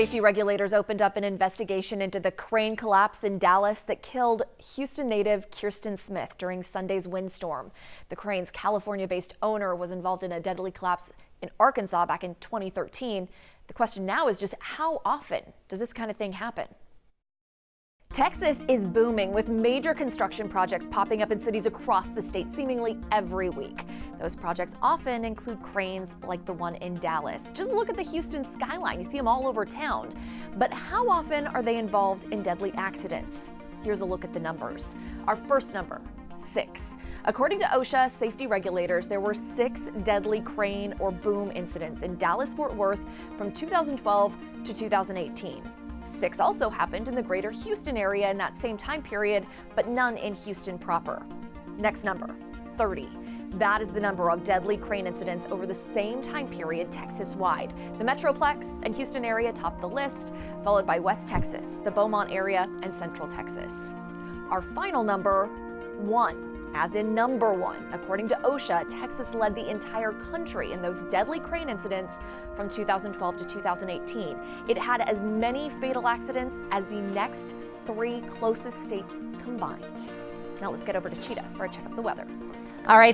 Safety regulators opened up an investigation into the crane collapse in Dallas that killed Houston-native Kiersten Smith during Sunday's windstorm. The crane's California-based owner was involved in a deadly collapse in Arkansas back in 2013. The question now is just how often does this kind of thing happen? Texas is booming with major construction projects popping up in cities across the state seemingly every week. Those projects often include cranes like the one in Dallas. Just look at the Houston skyline. You see them all over town. But how often are they involved in deadly accidents? Here's a look at the numbers. Our first number, 6. According to OSHA safety regulators, there were 6 deadly crane or boom incidents in Dallas-Fort Worth from 2012 to 2018. 6 also happened in the greater Houston area in that same time period, but none in Houston proper. Next number, 30. That is the number of deadly crane incidents over the same time period Texas-wide. The Metroplex and Houston area top the list, followed by West Texas, the Beaumont area, and Central Texas. Our final number, 1. As in number 1. According to OSHA, Texas led the entire country in those deadly crane incidents from 2012 to 2018. It had as many fatal accidents as the next 3 closest states combined. Now let's get over to Cheetah for a check of the weather. All right.